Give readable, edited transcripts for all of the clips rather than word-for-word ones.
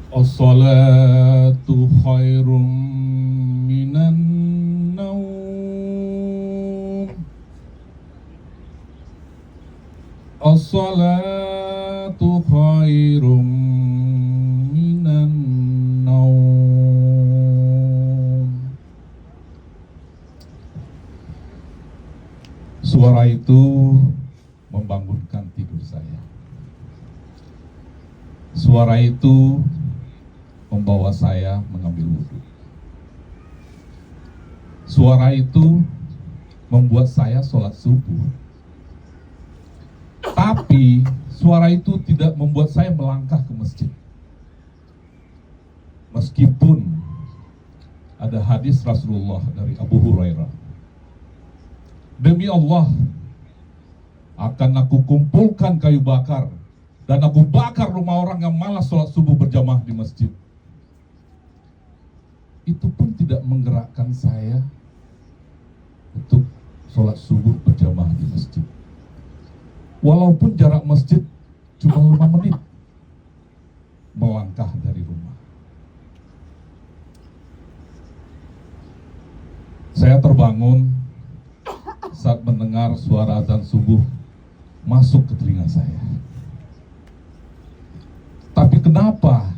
As-salatu khairum minan naum. As-salatu khairum minan naum. Suara itu membangunkan tidur saya. Suara itu membawa saya mengambil wudhu. Suara itu membuat saya sholat subuh. Tapi suara itu tidak membuat saya melangkah ke masjid. Meskipun ada hadis Rasulullah dari Abu Hurairah, demi Allah, akan aku kumpulkan kayu bakar dan aku bakar rumah orang yang malas sholat subuh berjamaah di masjid. Itu pun tidak menggerakkan saya untuk sholat subuh berjamaah di masjid. Walaupun jarak masjid cuma 5 menit melangkah dari rumah. Saya terbangun saat mendengar suara azan subuh masuk ke telinga saya. Tapi kenapa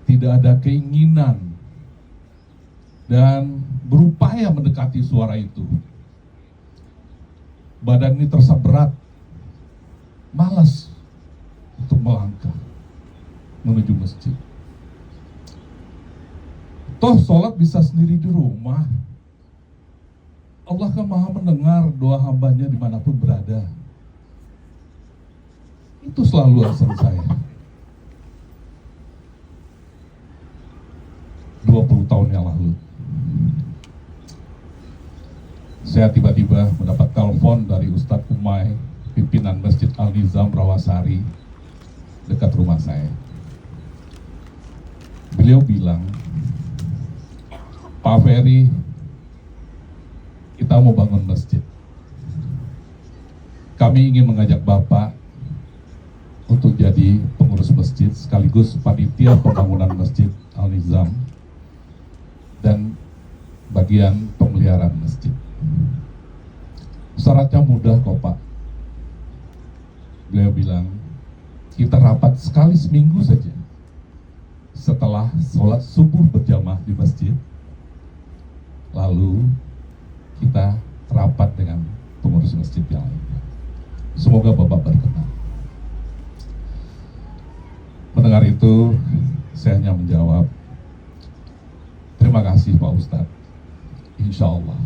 tidak ada keinginan dan berupaya mendekati suara itu? Badan ini terasa berat, malas untuk melangkah menuju masjid. Toh sholat bisa sendiri di rumah. Allah kan maha mendengar doa hambanya dimanapun berada. Itu selalu alasan saya. 20 tahun yang lalu, saya tiba-tiba mendapat telepon dari Ustadz Umay, pimpinan Masjid Al-Nizam Rawasari dekat rumah saya. Beliau bilang, Pak Ferry, kita mau bangun masjid. Kami ingin mengajak Bapak untuk jadi pengurus masjid sekaligus panitia pembangunan Masjid Al-Nizam dan bagian pemeliharaan masjid. Syaratnya mudah kok Pak. Beliau bilang, kita rapat sekali seminggu saja setelah sholat subuh berjamaah di masjid, lalu kita rapat dengan pengurus masjid yang lainnya. Semoga Bapak berkenan. Mendengar itu, saya hanya menjawab, terima kasih Pak Ustadz. Insya Allah.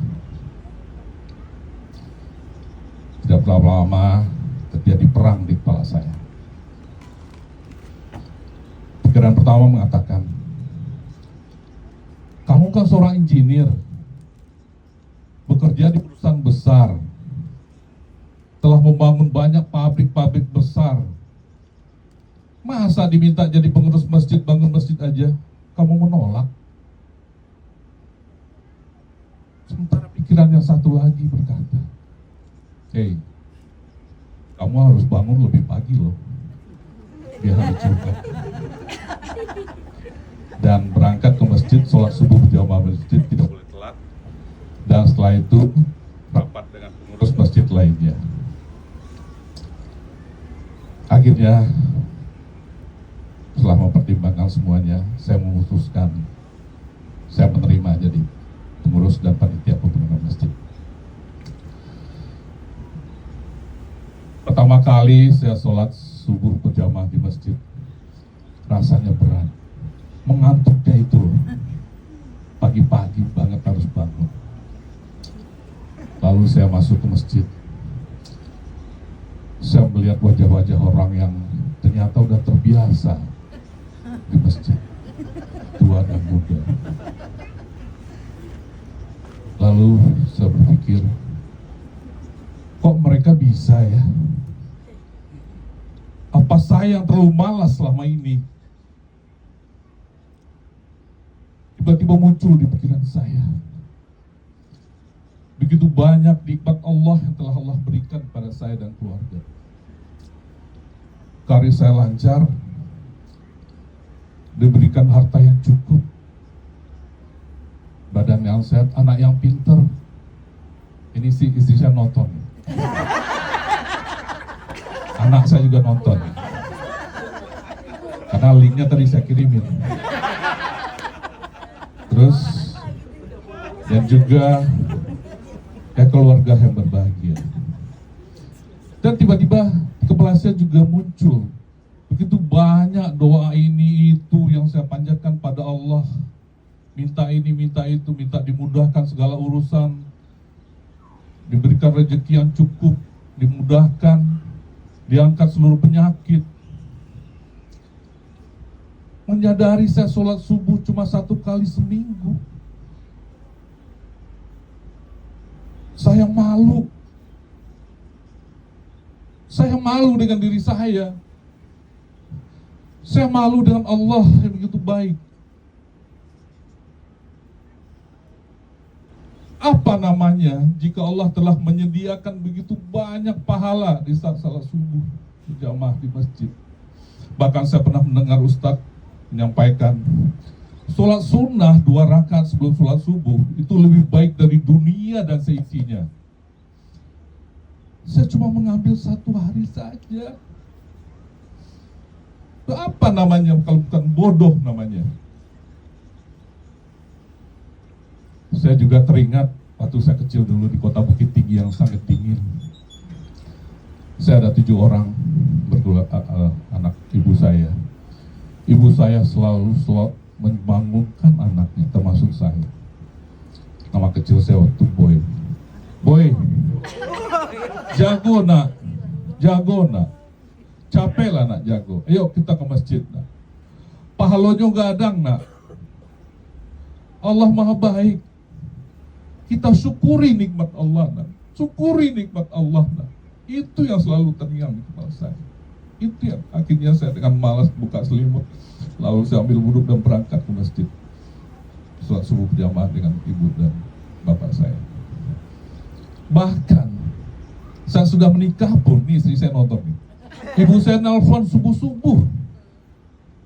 Tidak berapa lama terjadi perang di kepala saya. Pikiran pertama mengatakan, kamu kan seorang insinyur, bekerja di perusahaan besar, telah membangun banyak pabrik-pabrik besar. Masa diminta jadi pengurus masjid, bangun masjid aja, kamu menolak? Sementara pikiran yang satu lagi berkata, hey, kamu harus bangun lebih pagi loh, biar ada cukup. Dan berangkat ke masjid, sholat subuh berjamaah masjid, tidak boleh telat. Dan setelah itu, rapat dengan pengurus masjid lainnya. Akhirnya, setelah mempertimbangkan semuanya, saya memutuskan saya menerima jadi pengurus dan panitia pembangunan masjid. Pertama kali saya sholat subuh berjamaah di masjid, rasanya berat, mengantuknya itu pagi-pagi banget harus bangun. Lalu saya masuk ke masjid, saya melihat wajah-wajah orang yang ternyata udah terbiasa di masjid, tua dan muda. Lalu saya berpikir, kok mereka bisa ya? Apa saya yang terlalu malas selama ini? Tiba-tiba muncul di pikiran saya, begitu banyak nikmat Allah yang telah Allah berikan pada saya dan keluarga. Karir saya lancar, diberikan harta yang cukup, badan yang sehat, anak yang pinter. Ini sih istri saya nonton. Anak saya juga nonton. Karena linknya tadi saya kirimin. Terus dan juga keluarga yang berbahagia. Dan tiba-tiba di kepala saya juga muncul begitu banyak doa ini itu yang saya panjatkan pada Allah. Minta ini, minta itu, minta dimudahkan segala urusan, diberikan rezeki yang cukup, dimudahkan, diangkat seluruh penyakit. Menyadari saya sholat subuh cuma 1 kali seminggu. Saya malu. Saya malu dengan diri saya. Saya malu dengan Allah yang begitu baik. Apa namanya jika Allah telah menyediakan begitu banyak pahala di saat salat subuh berjamaah di masjid. Bahkan saya pernah mendengar Ustadz menyampaikan sholat sunnah 2 rakaat sebelum sholat subuh itu lebih baik dari dunia dan seisinya. Saya cuma mengambil 1 hari saja. Itu apa namanya kalau bukan bodoh namanya? Saya juga teringat waktu saya kecil dulu di kota Bukit Tinggi yang sangat dingin. Saya ada 7 orang berdua anak ibu saya. Ibu saya selalu membangunkan anaknya, termasuk saya. Nama kecil saya waktu Boy. Boy, jago nak, capek lah nak jago. Ayo kita ke masjid nak. Pahalanya gadang nak. Allah maha baik. Kita syukuri nikmat Allah nak. Syukuri nikmat Allah nak. Itu yang selalu terngiang di kepala saya. Itu yang akhirnya saya dengan malas buka selimut, lalu saya ambil wudhu dan berangkat ke masjid sholat subuh berjamaah dengan ibu dan bapak saya. Bahkan saya sudah menikah pun, nih istri saya nonton nih, ibu saya nelfon subuh-subuh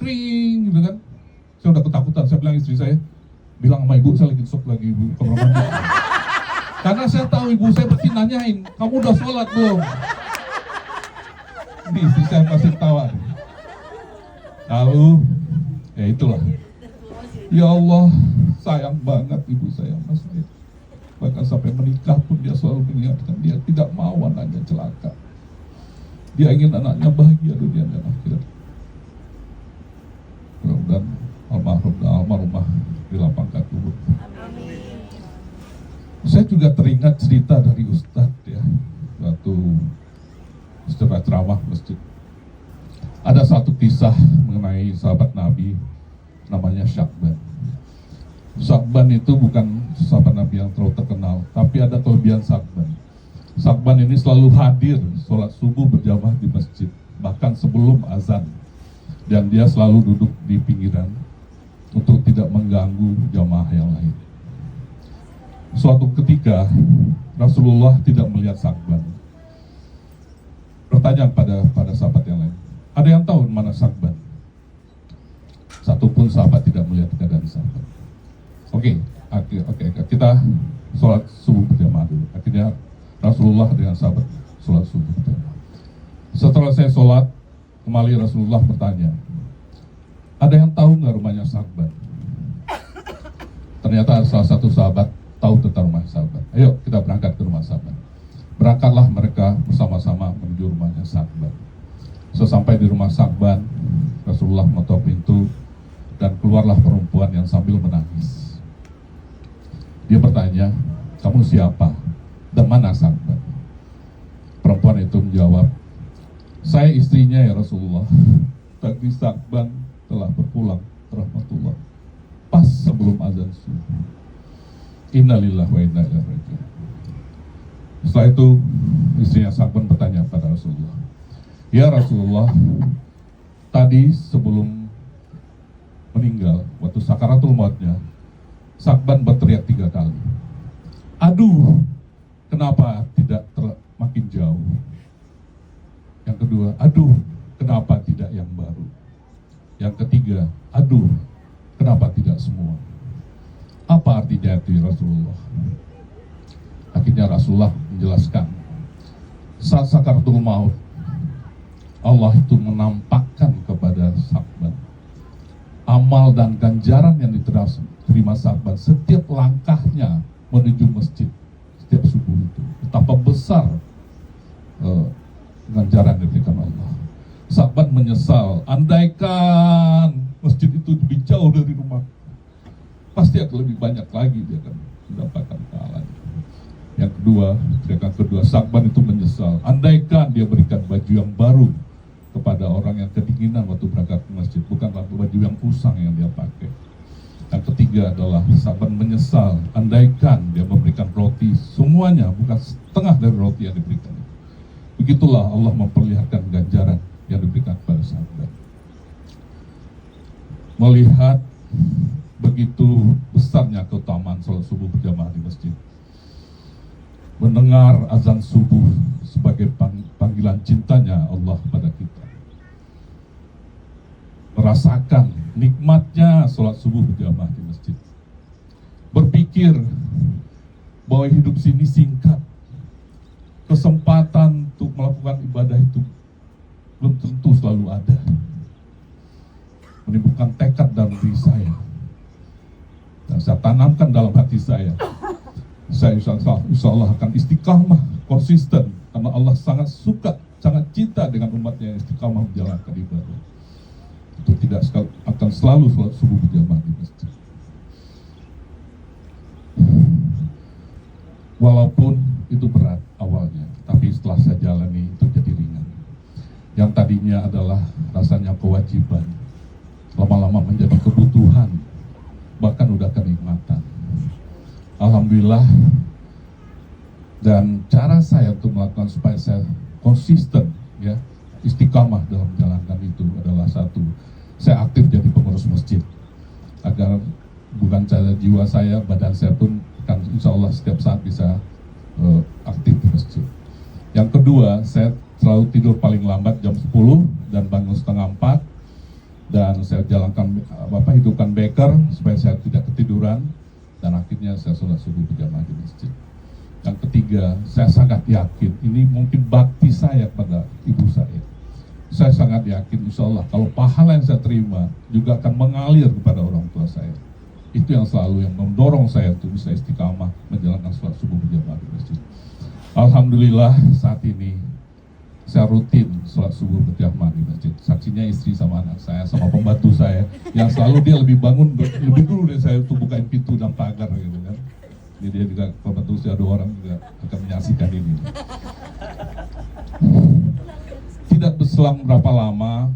kring gitu kan. Saya udah ketakutan, saya bilang istri saya, bilang sama ibu saya lagi sok lagi ibu kamar mandi. Karena saya tahu ibu saya pasti nanyain, kamu udah sholat belum? Ini istri saya pasti tawa. Lalu, ya itulah. Ya Allah, sayang banget ibu saya sama saya. Bahkan sampai menikah pun dia selalu mengingatkan, dia tidak mau anaknya celaka. Dia ingin anaknya bahagia dunia dan akhirat. Mudah-mudahan almarhum dan almarhumah dilapangkan kubur. Saya juga teringat cerita dari Ustadz ya, waktu Ustadz ceramah masjid. Ada satu kisah mengenai sahabat Nabi namanya Syakban. Syakban itu bukan sahabat Nabi yang terlalu terkenal, tapi ada kelebihan Syakban. Syakban ini selalu hadir sholat subuh berjamaah di masjid, bahkan sebelum azan. Dan dia selalu duduk di pinggiran untuk tidak mengganggu jamaah yang lain. Suatu ketika Rasulullah tidak melihat Syakban. Bertanya pada sahabat yang lain, ada yang tahu mana Syakban? Satupun sahabat tidak melihat keadaan Syakban. Oke, kita sholat subuh berjamaah dulu. Akhirnya Rasulullah dengan sahabat sholat subuh berjamaah. Setelah saya sholat, kembali Rasulullah bertanya, ada yang tahu nggak rumahnya Syakban? Ternyata salah satu sahabat tahu tentang rumah Syakban. Ayo kita berangkat ke rumah Syakban. Berangkatlah mereka bersama-sama menuju rumahnya Syakban. Sesampai di rumah Syakban, Rasulullah mengetuk pintu dan keluarlah perempuan yang sambil menangis. Dia bertanya, kamu siapa? Dan mana Syakban? Perempuan itu menjawab, saya istrinya ya Rasulullah. Tadi Syakban telah berpulang rahmatullah pas sebelum azan subuh. Innalillahi wa inna ilaihi raji'un. Setelah itu istrinya Syakban bertanya pada Rasulullah, ya Rasulullah, tadi sebelum meninggal waktu sakaratul mautnya Syakban berteriak 3 kali, aduh, kenapa tidak makin jauh? Yang kedua, aduh, kenapa tidak yang baru? Yang ketiga, aduh, Waduh, kenapa tidak semua? Apa artinya itu ya Rasulullah? Akhirnya Rasulullah menjelaskan, saat sakaratul maut, Allah itu menampakkan kepada Sa'ban amal dan ganjaran yang diterima Sa'ban setiap langkahnya menuju masjid setiap subuh itu. Betapa besar ganjaran yang diberikan Allah. Sa'ban menyesal, andaikan masjid itu lebih jauh dari rumah, pasti akan lebih banyak lagi dia akan mendapatkan pahalanya. Yang kedua, Sa'ban itu menyesal, andaikan dia berikan baju yang baru kepada orang yang kedinginan waktu berangkat ke masjid, bukan baju yang usang yang dia pakai. Yang ketiga adalah Sa'ban menyesal, andaikan dia memberikan roti semuanya, bukan setengah dari roti yang diberikan. Begitulah Allah memperlihatkan ganjaran yang diberikan kepada Sa'ban. Melihat begitu besarnya keutamaan salat subuh berjamaah di masjid, mendengar azan subuh sebagai panggilan cintanya Allah pada kita, merasakan nikmatnya sholat subuh berjamaah di masjid, berpikir bahwa hidup sini singkat, kesempatan untuk melakukan ibadah itu belum tentu selalu ada, menimbulkan tekad dalam diri saya, dan saya tanamkan dalam hati saya insya Allah akan istiqamah, konsisten, karena Allah sangat suka, sangat cinta dengan umatnya yang istiqamah menjalankan ibadah. Itu tidak akan selalu sholat subuh berjamaah di masjid. Walaupun itu berat awalnya, tapi setelah saya jalani itu jadi ringan. Yang tadinya adalah rasanya kewajiban, lama-lama menjadi kebutuhan, bahkan udah kenikmatan. Alhamdulillah. Dan cara saya untuk melakukan supaya saya konsisten, ya, istiqamah dalam menjalankan itu adalah satu, saya aktif jadi pengurus masjid, agar bukan saja jiwa saya, badan saya pun kan insya Allah setiap saat bisa aktif di masjid. Yang kedua, saya selalu tidur paling lambat jam 10 dan bangun setengah 4, dan saya jalankan hidupkan beker supaya saya tidak ketiduran, dan akhirnya saya sholat subuh berjamaah di masjid. Yang ketiga, saya sangat yakin, ini mungkin bakti saya pada ibu saya. Saya sangat yakin insya Allah kalau pahala yang saya terima juga akan mengalir kepada orang tua saya. Itu yang selalu yang mendorong saya untuk bisa istiqamah menjalankan sholat subuh berjamaah di masjid. Alhamdulillah saat ini saya rutin sholat subuh berjamaah di masjid. Saksinya istri sama anak saya, sama pembantu saya, yang selalu dia lebih bangun lebih dulu dari saya untuk bukain pintu dan pagar gitu kan. Jadi dia juga, pembantu saya 2 orang juga akan menyaksikan ini. Tidak berselang berapa lama,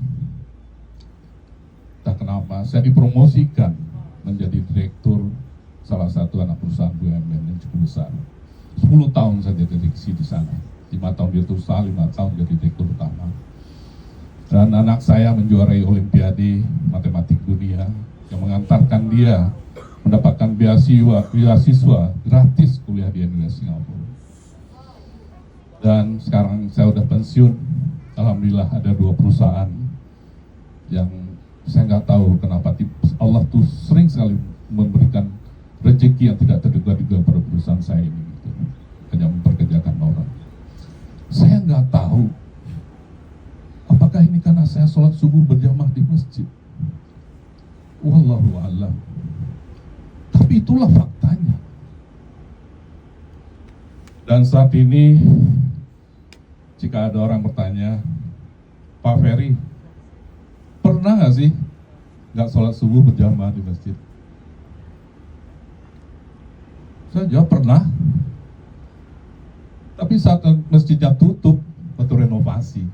tak kenapa, saya dipromosikan menjadi direktur salah satu anak perusahaan BUMN yang cukup besar. 10 tahun saya jadi direksi di sana. 5 tahun direktur usaha, 5 tahun jadi direktur utama. Dan anak saya menjuarai Olimpiade Matematik Dunia yang mengantarkan dia mendapatkan beasiswa gratis kuliah di Indonesia, Singapura. Dan sekarang saya udah pensiun, alhamdulillah ada 2 perusahaan yang saya nggak tahu kenapa Allah tuh sering sekali memberikan rezeki yang tidak terduga-duga pada perusahaan saya ini, gitu. Hanya memperkerjakan orang. Saya nggak tahu apakah ini karena saya sholat subuh berjamaah di masjid. Wallahu a'lam. Tapi itulah faktanya. Dan saat ini, jika ada orang bertanya, Pak Ferry, pernah nggak sih nggak sholat subuh berjamaah di masjid? Saya jawab pernah. Tapi saat masjidnya tutup, waktu renovasi,